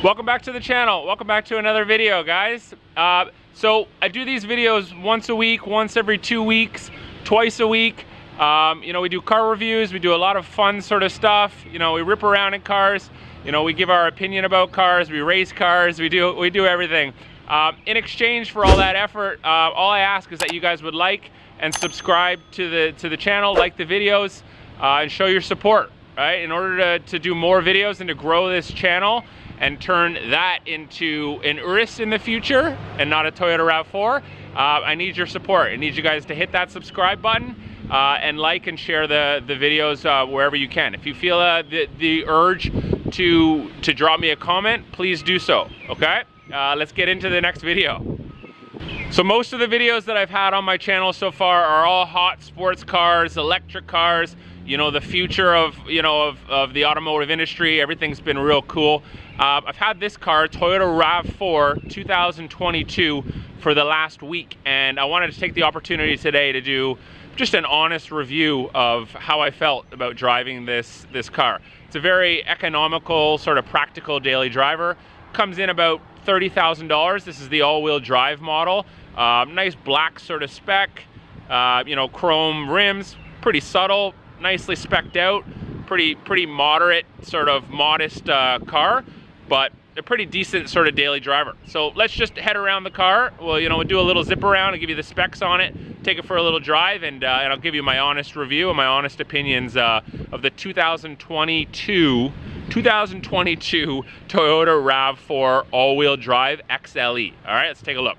Welcome back to the channel. Welcome back to another video, guys. So I do these videos once a week, once every 2 weeks, twice a week. We do car reviews. We do a lot of fun sort of stuff. We rip around in cars. We give our opinion about cars. We race cars. We do everything. In exchange for all that effort, all I ask is that you guys would like and subscribe to the channel, like the videos, and show your support. Right? In order to do more videos and to grow this channel and turn that into an Urus in the future and not a Toyota Rav4, I need your support. I need you guys to hit that subscribe button and like and share the videos wherever you can. If you feel the urge to drop me a comment, please do so, okay? Let's get into the next video. So most of the videos that I've had on my channel so far are all hot sports cars, electric cars, the future of the automotive industry. Everything's been real cool. I've had this car, Toyota Rav4 2022, for the last week, and I wanted to take the opportunity today to do just an honest review of how I felt about driving this car. It's a very economical, sort of practical daily driver. Comes in about $30,000. This is the all-wheel drive model. Nice black sort of spec, chrome rims, pretty subtle, nicely specced out, pretty moderate, sort of modest car, but a pretty decent sort of daily driver. So let's just head around the car. We'll do a little zip around and give you the specs on it, take it for a little drive, and I'll give you my honest review and my honest opinions of the 2022 Toyota Rav4 all-wheel drive XLE. All right, let's take a look.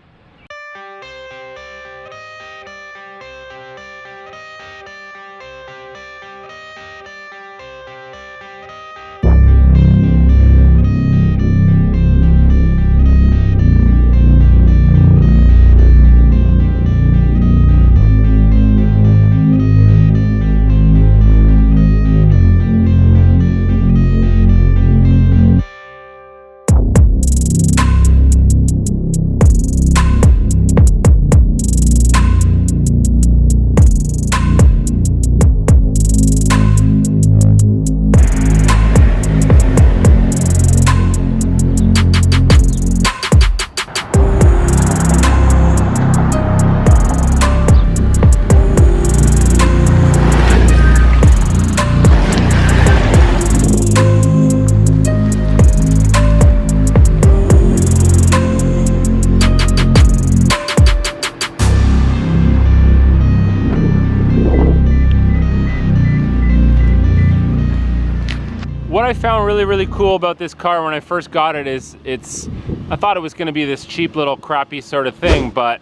What I found really cool about this car when I first got it is I thought it was going to be this cheap little crappy sort of thing, but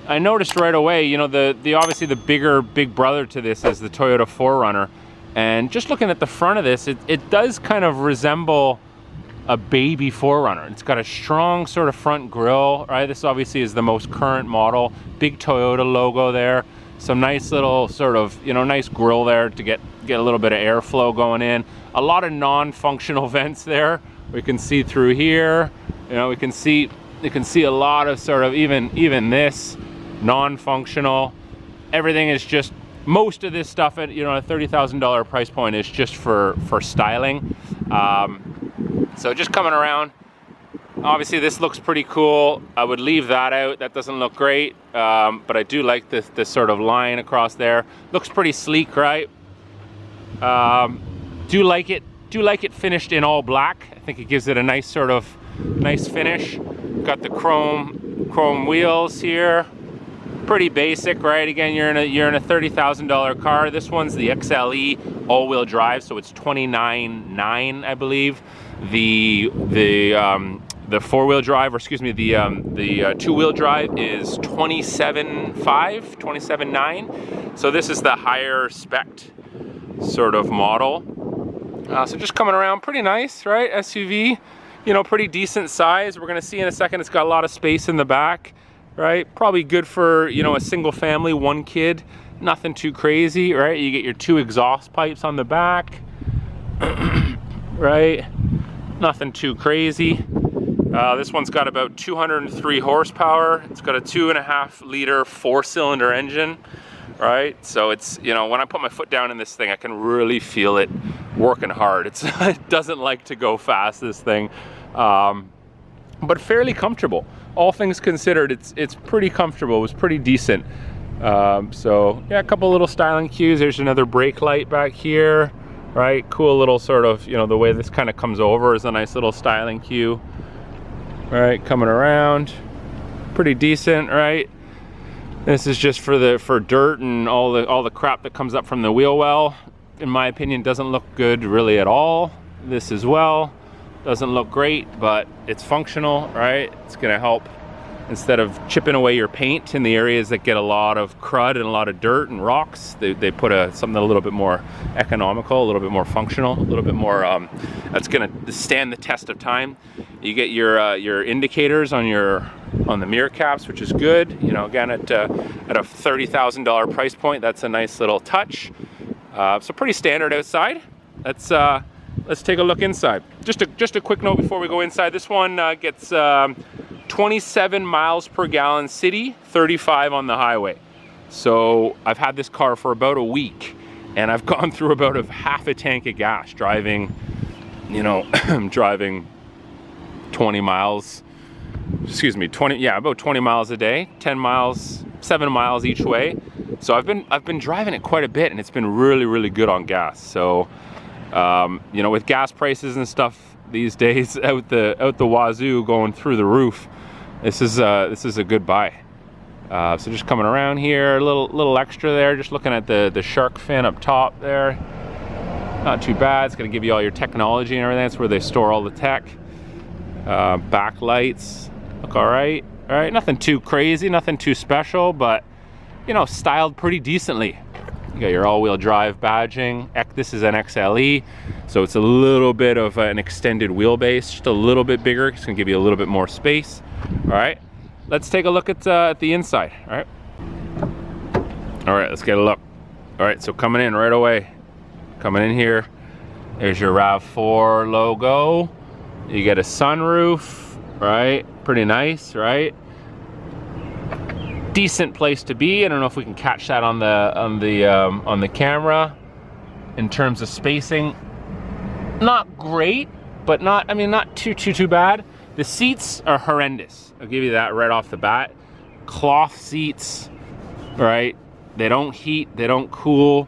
I noticed right away, obviously the big brother to this is the Toyota 4Runner, and just looking at the front of this, it does kind of resemble a baby 4Runner. It's got a strong sort of front grille, right? This obviously is the most current model, big Toyota logo there, some nice little sort of, nice grille there to get a little bit of airflow going in. A lot of non-functional vents there. We can see through here. You can see a lot of sort of even this non-functional. Everything is just, most of this stuff at a $30,000 price point is just for styling. So just coming around, obviously this looks pretty cool. I would leave that out. That doesn't look great, but I do like this sort of line across there. Looks pretty sleek, right? Do like it finished in all black. I think it gives it a nice sort of nice finish. Got the chrome wheels here. Pretty basic, right? Again, you're in a $30,000 car. This one's the XLE all-wheel drive, so it's $29,900, I believe. The four-wheel drive, or excuse me, the two-wheel drive is $27,500, $27,900. So this is the higher spec sort of model. So just coming around, pretty nice, right? SUV, pretty decent size. We're gonna see in a second, it's got a lot of space in the back, right? Probably good for, a single family, one kid, nothing too crazy, right? You get your 2 exhaust pipes on the back, right? Nothing too crazy. This one's got about 203 horsepower. It's got a 2.5-liter 4-cylinder engine. Right, so it's, when I put my foot down in this thing, I can really feel it working hard. It doesn't like to go fast, this thing. but fairly comfortable. All things considered, it's pretty comfortable. It was pretty decent. So yeah, a couple little styling cues. There's another brake light back here, right? Cool little sort of, you know, the way this kind of comes over is a nice little styling cue, right? Coming around, pretty decent, right? This is just for dirt and all the crap that comes up from the wheel well. In my opinion, doesn't look good really at all. This as well doesn't look great, but it's functional, right? It's gonna help. Instead of chipping away your paint in the areas that get a lot of crud and a lot of dirt and rocks, they put something a little bit more economical, a little bit more functional, a little bit more that's gonna stand the test of time. You get your indicators on the mirror caps, which is good. You know, again at a $30,000 price point, that's a nice little touch. So pretty standard outside. Let's take a look inside. Just a quick note before we go inside. This one gets 27 miles per gallon city, 35 on the highway. So I've had this car for about a week, and I've gone through about half a tank of gas driving, you know, driving 20 miles, excuse me, about 20 miles a day, 10 miles, 7 miles each way. So I've been driving it quite a bit, and it's been really, really good on gas. So, you know, with gas prices and stuff these days out the wazoo, going through the roof, this is a good buy. So just coming around here, a little extra there, just looking at the shark fin up top there. Not too bad. It's gonna give you all your technology and everything. That's where they store all the tech. Backlights look all right. All right, nothing too crazy, nothing too special, but you know, styled pretty decently. You got your all-wheel drive badging. This is an XLE, so it's a little bit of an extended wheelbase, just a little bit bigger. It's gonna give you a little bit more space. All right, let's take a look at the inside. All right, let's get a look. All right, so coming in right away, coming in here, there's your RAV4 logo. You get a sunroof, right? Pretty nice, right? Decent place to be. I don't know if we can catch that on the camera. In terms of spacing, not great, but not too bad. The seats are horrendous. I'll give you that right off the bat. Cloth seats, right? They don't heat, they don't cool.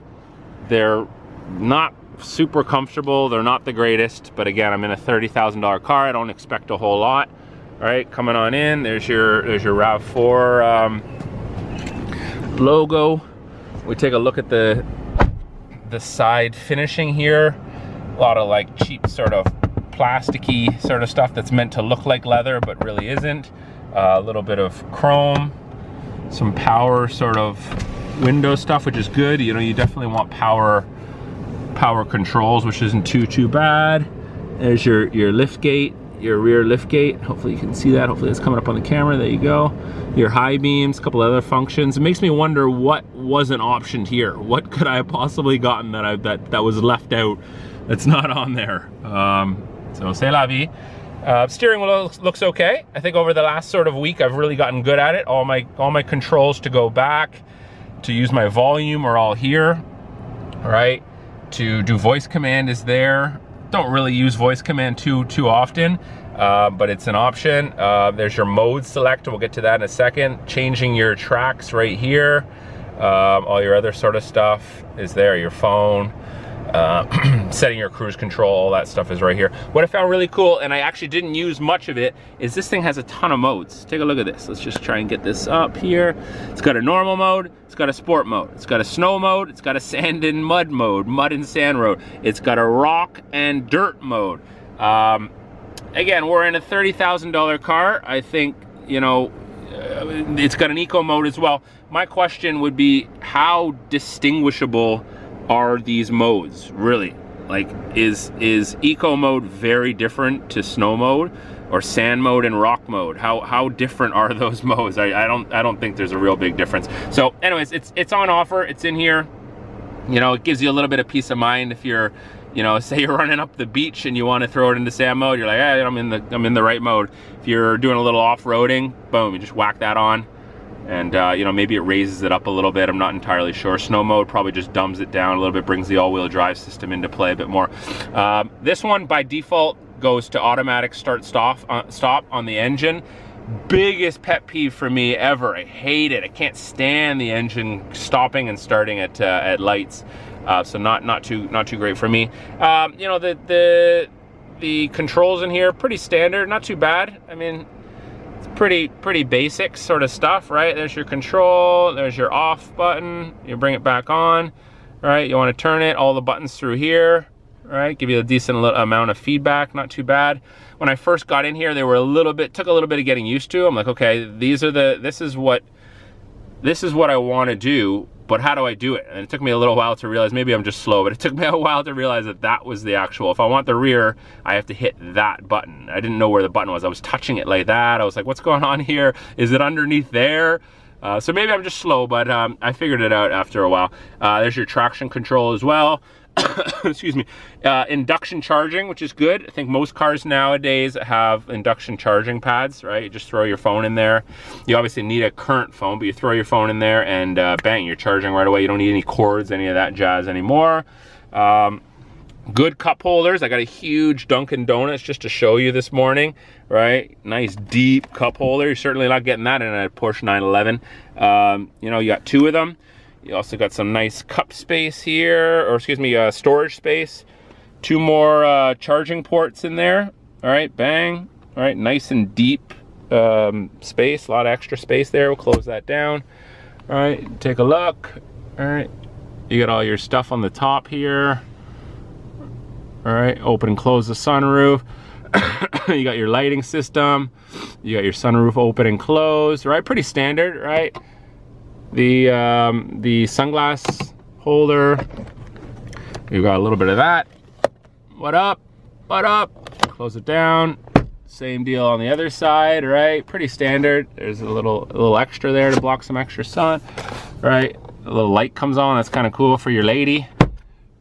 They're not super comfortable. They're not the greatest, but again, I'm in a $30,000 car. I don't expect a whole lot. All right, coming on in, there's your RAV4 logo. We take a look at the side finishing here. A lot of like cheap sort of plasticky sort of stuff that's meant to look like leather but really isn't. A little bit of chrome, some power sort of window stuff, which is good. You know, you definitely want power controls, which isn't too bad. There's your lift gate, your rear lift gate. Hopefully you can see that. Hopefully it's coming up on the camera. There you go. Your high beams, a couple other functions. It makes me wonder what wasn't optioned here. What could I have possibly gotten that was left out that's not on there? So c'est la vie. Steering wheel looks okay. I think over the last sort of week, I've really gotten good at it. All my controls to go back, to use my volume are all here. All right, to do voice command is there. Don't really use voice command too often, but it's an option. There's your mode select. We'll get to that in a second. Changing your tracks right here. All your other sort of stuff is there. Your phone. Setting your cruise control, all that stuff is right here. What I found really cool, and I actually didn't use much of it, is this thing has a ton of modes. Take a look at this. Let's just try and get this up here. It's got a normal mode, it's got a sport mode, it's got a snow mode, it's got a sand and mud mode, mud and sand mode. It's got a rock and dirt mode. Again, we're in a $30,000 car. I think, you know, it's got an eco mode as well. My question would be, how distinguishable are these modes really? Like, is eco mode very different to snow mode or sand mode and rock mode? How different are those modes? I don't think there's a real big difference. So anyways, it's on offer. It's in here. You know, it gives you a little bit of peace of mind if you're, you know, say you're running up the beach and you want to throw it into sand mode. You're like, hey, I'm in the right mode. If you're doing a little off-roading, boom, you just whack that on. And you know, maybe it raises it up a little bit. I'm not entirely sure. Snow mode probably just dumbs it down a little bit, brings the all-wheel drive system into play a bit more. This one by default goes to automatic stop on the engine. Biggest pet peeve for me ever. I hate it. I can't stand the engine stopping and starting at lights. So not too great for me. You know, the controls in here, pretty standard, not too bad. I mean, it's pretty basic sort of stuff, right? There's your control, there's your off button, you bring it back on, right? You want to turn it, all the buttons through here, right? Give you a decent amount of feedback, not too bad. When I first got in here, they were took a little bit of getting used to. I'm like, okay, this is what I want to do, but how do I do it? And it took me a little while to realize, maybe I'm just slow, but it took me a while to realize that was the actual, if I want the rear, I have to hit that button. I didn't know where the button was. I was touching it like that. I was like, what's going on here? Is it underneath there? So maybe I'm just slow, but I figured it out after a while. There's your traction control as well. Excuse me. Induction charging, which is good. I think most cars nowadays have induction charging pads, right? You just throw your phone in there. You obviously need a current phone, but you throw your phone in there and bang, you're charging right away. You don't need any cords, any of that jazz anymore. Good cup holders. I got a huge Dunkin' Donuts just to show you this morning, right? Nice deep cup holder. You're certainly not getting that in a Porsche 911. You know, you got two of them. You also got some nice cup space here, or excuse me, storage space. Two more charging ports in there. All right, bang. All right, nice and deep space, a lot of extra space there. We'll close that down. All right, take a look. All right, you got all your stuff on the top here. All right, open and close the sunroof. You got your lighting system. You got your sunroof open and closed, right? Pretty standard, right? The sunglass holder, we've got a little bit of that. What up? What up? Close it down. Same deal on the other side, right? Pretty standard. There's a little extra there to block some extra sun, right? A little light comes on. That's kind of cool for your lady,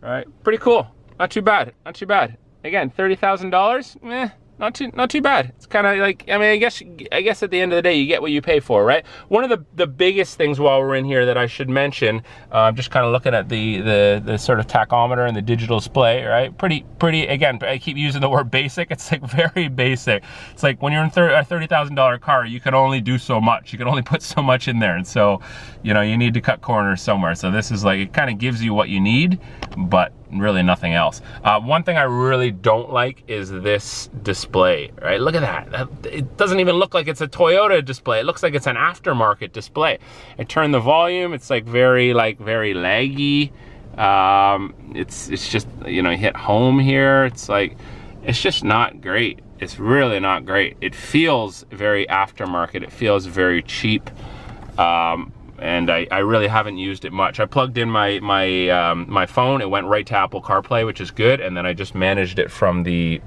right? Pretty cool. Not too bad. Not too bad. Again, $30,000. Not too bad. It's kind of like, I mean, I guess at the end of the day, you get what you pay for, right? One of the biggest things while we're in here that I should mention, I'm just kind of looking at the sort of tachometer and the digital display, right? Pretty, again, I keep using the word basic. It's like very basic. It's like when you're in a $30,000 car, you can only do so much. You can only put so much in there. And so, you know, you need to cut corners somewhere. So this is like, it kind of gives you what you need, but really nothing else. One thing I really don't like is this display, right? Look at that. It doesn't even look like it's a Toyota display. It looks like it's an aftermarket display. I turn the volume, it's like very laggy. It's just, you know, you hit home here. It's like, it's just not great. It's really not great. It feels very aftermarket. It feels very cheap. And I really haven't used it much. I plugged in my phone. It went right to Apple CarPlay, which is good. And then I just managed it from the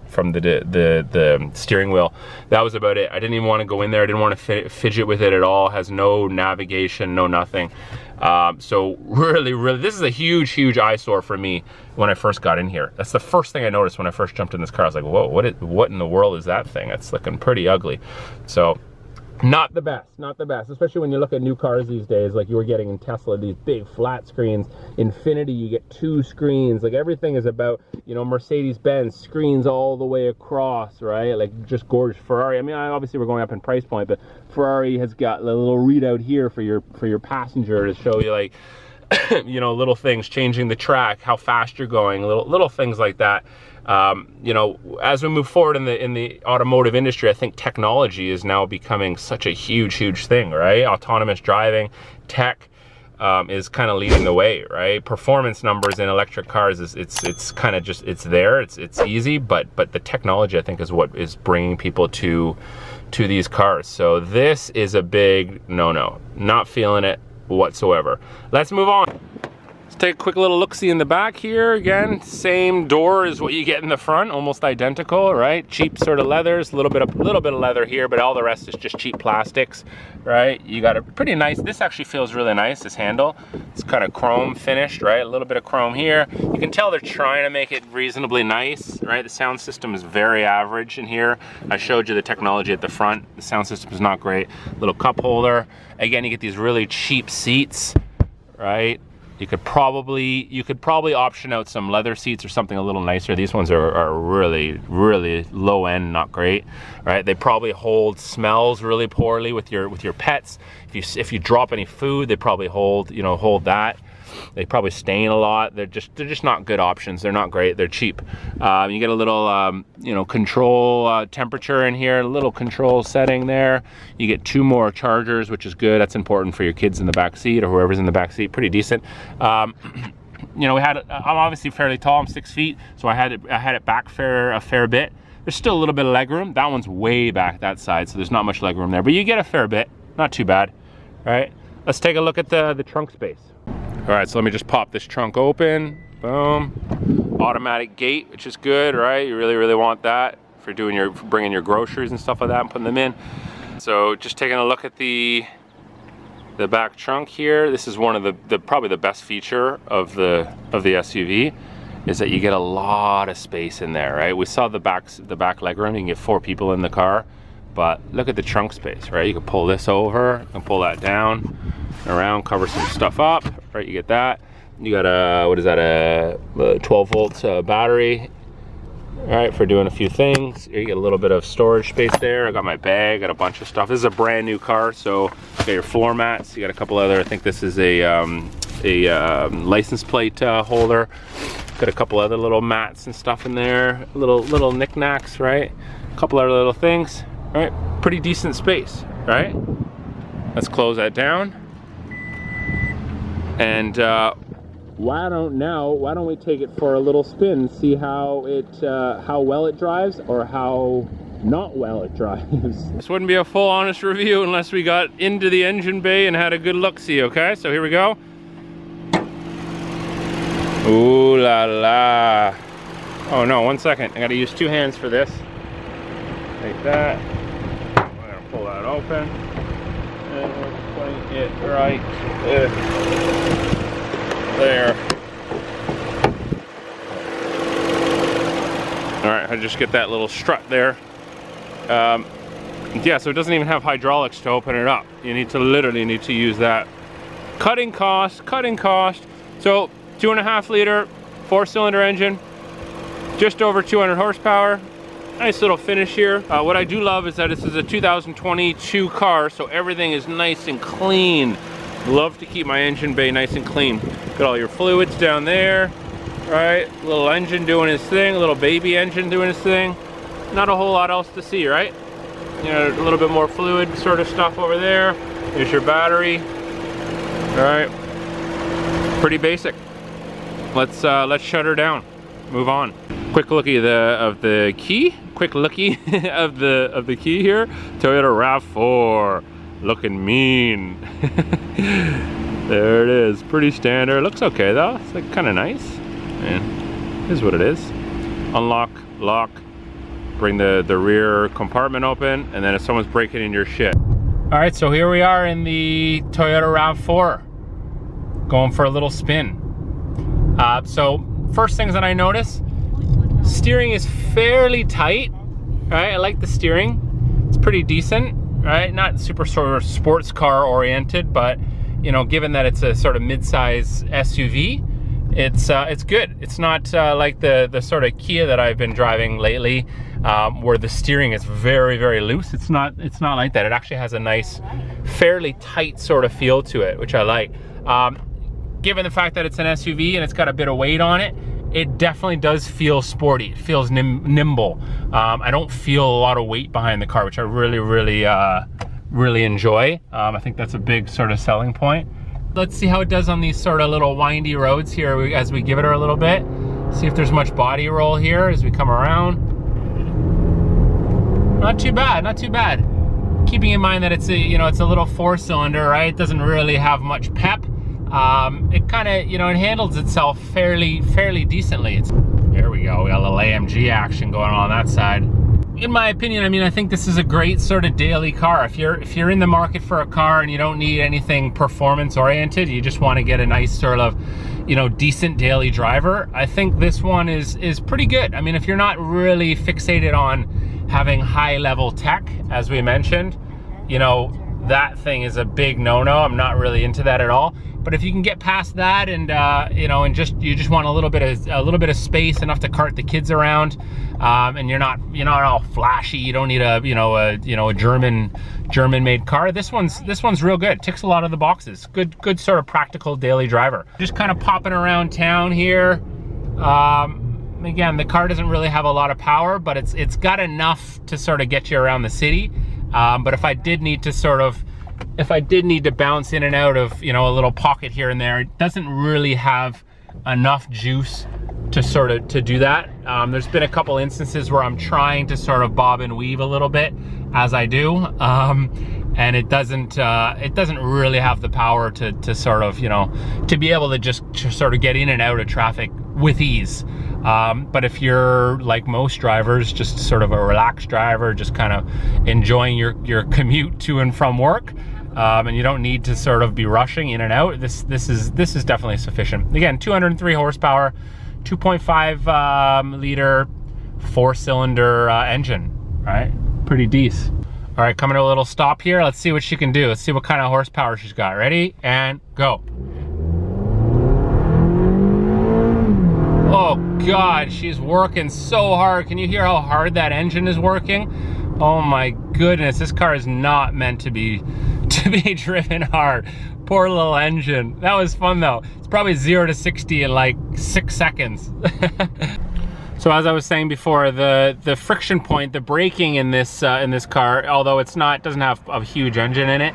steering wheel. That was about it. I didn't even want to go in there. I didn't want to fidget with it at all. It has no navigation, no nothing. So really, this is a huge eyesore for me when I first got in here. That's the first thing I noticed when I first jumped in this car. I was like, whoa, what in the world is that thing? It's looking pretty ugly. So, not the best, especially when you look at new cars these days, like you were getting in Tesla, these big flat screens. Infiniti, you get 2 screens. Like everything is about, you know, Mercedes-Benz screens all the way across, right? Like just gorgeous. Ferrari, I mean, obviously we're going up in price point, but Ferrari has got a little readout here for your passenger to show you, like, you know, little things, changing the track, how fast you're going, little things like that. You know, as we move forward in the automotive industry, I think technology is now becoming such a huge thing, right? Autonomous driving, tech is kind of leading the way, right? Performance numbers in electric cars it's kind of just, it's there, it's easy, but the technology, I think, is what is bringing people to these cars. So this is a big no, not feeling it whatsoever. Let's move on. Take a quick little look-see in the back here. Again, same door as what you get in the front, almost identical, right? Cheap sort of leathers, a little bit of leather here, but all the rest is just cheap plastics, right? You got a pretty nice, this actually feels really nice, this handle. It's kind of chrome finished, right? A little bit of chrome here. You can tell they're trying to make it reasonably nice, right? The sound system is very average in here. I showed you the technology at the front. The sound system is not great. Little cup holder. Again, you get these really cheap seats, right? You could probably option out some leather seats or something a little nicer. These ones are really, really low end, not great, right? They probably hold smells really poorly with your pets. If you drop any food, they probably hold that. They probably stain a lot. They're just not good options. They're not great. They're cheap. You get a little control temperature in here, a little control setting there. You get 2 more chargers, which is good. That's important for your kids in the back seat or whoever's in the back seat. Pretty decent. I'm obviously fairly tall. I'm 6 feet, so I had it back a fair bit. There's still a little bit of leg room. That one's way back that side, so there's not much leg room there, but you get a fair bit. Not too bad, right? Let's take a look at the trunk space. All right, so let me just pop this trunk open. Boom. Automatic gate, which is good, right? You really, really want that for bringing your groceries and stuff like that and putting them in. So just taking a look at the back trunk here. This is one of probably the best feature of the SUV, is that you get a lot of space in there, right? We saw the back legroom. You can get 4 people in the car, but look at the trunk space, right? You can pull this over and pull that down around, cover some stuff up, right? You get that. You got a 12 volt battery, right, for doing a few things. You get a little bit of storage space there. I got my bag, got a bunch of stuff. This is a brand new car, so you got your floor mats. You got a couple other, I think this is a license plate holder. Got a couple other little mats and stuff in there, little knickknacks, right? A couple other little things, right? Pretty decent space, right? Let's close that down. And why don't we take it for a little spin, see how well it drives or how not well it drives. This wouldn't be a full honest review unless we got into the engine bay and had a good look-see, okay? So here we go. Ooh la la. Oh no, 1 second. I gotta use 2 hands for this. Take that. I'm gonna pull that open. And point it right there. All right, I just get that little strut there. Yeah, so it doesn't even have hydraulics to open it up. You literally need to use that. Cutting cost. So 2.5 liter, 4-cylinder engine, just over 200 horsepower. Nice little finish here. What I do love is that this is a 2022 car, so everything is nice and clean. Love to keep my engine bay nice and clean. Got all your fluids down there, right? Little engine doing his thing, a little baby engine doing his thing. Not a whole lot else to see, right? You know, a little bit more fluid sort of stuff over there. There's your battery, all right? Pretty basic. Let's shut her down. Move on. Quick looky of the key. Quick looky of the key here. Toyota Rav 4, looking mean. There it is. Pretty standard. Looks okay though. It's like kind of nice. And it is what it is. Unlock, lock. Bring the rear compartment open, and then if someone's breaking in your shit. All right, so here we are in the Toyota Rav 4, going for a little spin. So first things that I notice, steering is fairly tight, right? I like the steering. It's pretty decent, right? Not super sort of sports car oriented, but you know, given that it's a sort of mid-size SUV, it's good. It's not like the sort of Kia that I've been driving lately, where the steering is very, very loose. It's not like that. It actually has a nice, fairly tight sort of feel to it, which I like. Given the fact that it's an SUV and it's got a bit of weight on it, it definitely does feel sporty. It feels nimble. I don't feel a lot of weight behind the car, which I really, really enjoy. I think that's a big sort of selling point. Let's see how it does on these sort of little windy roads here as we give it a little bit. See if there's much body roll here as we come around. Not too bad, not too bad. Keeping in mind that it's a, you know, it's a little 4-cylinder, right? It doesn't really have much pep. It kind of, you know, it handles itself fairly decently. There we go. We got a little AMG action going on that side. In my opinion, I mean, I think this is a great sort of daily car. If you're in the market for a car and you don't need anything performance oriented, you just want to get a nice sort of, you know, decent daily driver, I think this one is pretty good. I mean, if you're not really fixated on having high level tech, as we mentioned, you know, that thing is a big no-no. I'm not really into that at all. But if you can get past that, and you know, and you just want a little bit of space, enough to cart the kids around, and you're not all flashy. You don't need a German-made car. This one's real good. Ticks a lot of the boxes. Good sort of practical daily driver. Just kind of popping around town here. Again, the car doesn't really have a lot of power, but it's got enough to sort of get you around the city. But if I did need to bounce in and out of, you know, a little pocket here and there, it doesn't really have enough juice to do that. There's been a couple instances where I'm trying to sort of bob and weave a little bit as I do, and it doesn't really have the power to sort of, you know, to be able to just sort of get in and out of traffic with ease. But if you're like most drivers, just sort of a relaxed driver, just kind of enjoying your commute to and from work, and you don't need to sort of be rushing in and out, this is definitely sufficient. Again, 203 horsepower, 2.5 liter 4-cylinder engine, right? Pretty decent. All right, coming to a little stop here. Let's see what she can do. Let's see what kind of horsepower she's got. Ready and go. Oh God, she's working so hard. Can you hear how hard that engine is working? Oh my goodness, this car is not meant to be driven hard. Poor little engine. That was fun though. It's probably 0 to 60 in like 6 seconds. So as I was saying before, the friction point, the braking in this car, although it doesn't have a huge engine in it,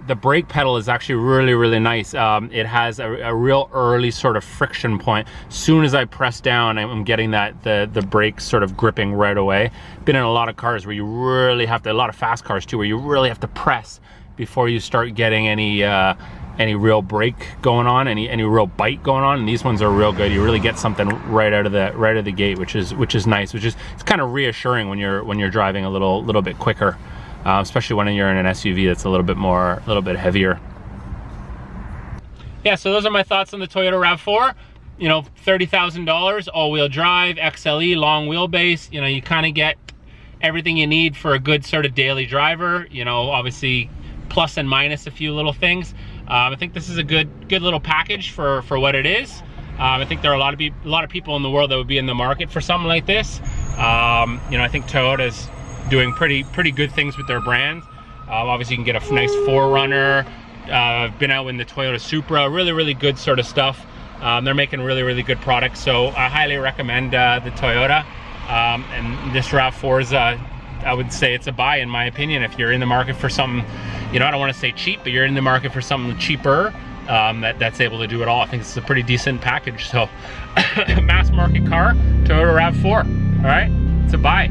the brake pedal is actually really nice. It has a real early sort of friction point. As soon as I press down, I'm getting the brakes sort of gripping right away. Been in a lot of cars where you really have to, a lot of fast cars too, where you really have to press before you start getting any real brake going on, any real bite going on. And these ones are real good. You really get something right out of the gate, which is nice. It's kind of reassuring when you're driving a little bit quicker. Especially when you're in an SUV that's a little bit heavier. Yeah, so those are my thoughts on the Toyota RAV4. You know, $30,000, all-wheel drive, XLE, long wheelbase. You know, you kind of get everything you need for a good sort of daily driver. You know, obviously plus and minus a few little things. I think this is a good little package for what it is. I think there are a lot of people in the world that would be in the market for something like this. You know, I think Toyota's doing pretty good things with their brand. Obviously you can get a nice 4Runner. I've been out in the Toyota Supra, really good sort of stuff. They're making really good products, so I highly recommend the Toyota. And this RAV4 is I would say it's a buy, in my opinion, if you're in the market for something, you know, I don't want to say cheap, but you're in the market for something cheaper that's able to do it all. I think it's a pretty decent package. So mass market car, Toyota RAV4. All right, it's a buy.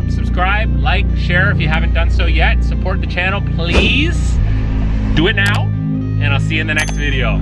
Subscribe, like, share if you haven't done so yet. Support the channel, please. Do it now, and I'll see you in the next video.